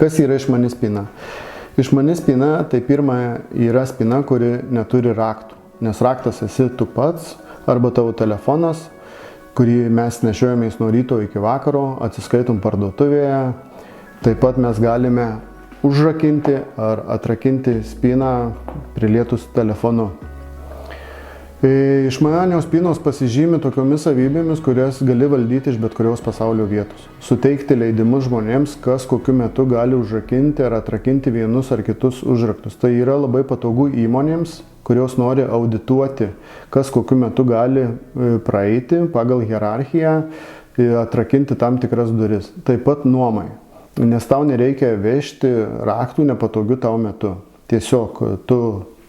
Kas yra išmani spyna? Išmani spyna tai pirma yra spyna, kuri neturi raktų, nes raktas esi tu pats arba tavo telefonas, kurį mes nešiojamės nuo ryto iki vakaro, atsiskaitom parduotuvėje. Taip pat mes galime užrakinti ar atrakinti spyną prilietus telefonu. Išmanios spynos pasižymi tokiomis savybėmis, kurias gali valdyti iš bet kurios pasaulio vietos. Suteikti leidimus žmonėms, kas kokiu metu gali užrakinti ar atrakinti vienus ar kitus užraktus. Tai yra labai patogu įmonėms, kurios nori audituoti, kas kokiu metu gali praeiti pagal hierarchiją, atrakinti tam tikras duris. Taip pat nuomai, nes tau nereikia vežti raktų nepatogiu tau metu. Tiesiog tu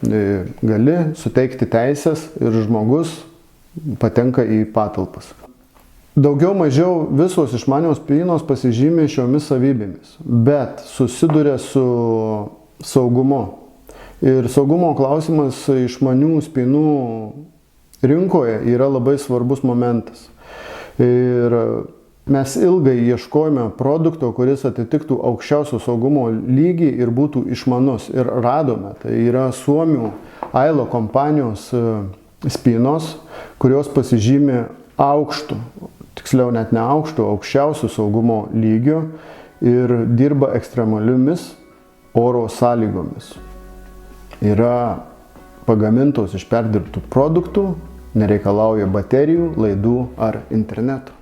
gali suteikti teisės ir žmogus patenka į patalpas. Daugiau mažiau visos išmanios spynos pasižymi šiomis savybėmis, bet susiduria su saugumu. Ir saugumo klausimas išmanių spynų rinkoje yra labai svarbus momentas. Ir mes ilgai ieškojome produkto, kuris atitiktų aukščiausio saugumo lygį ir būtų išmanus. Ir radome. Tai yra Suomių Ailo kompanijos spynos, kurios pasižymi aukštų, tiksliau net ne aukštų, aukščiausių saugumo lygių ir dirba ekstremaliomis oro sąlygomis. Yra pagamintos iš perdirbtų produktų, nereikalauja baterijų, laidų ar interneto.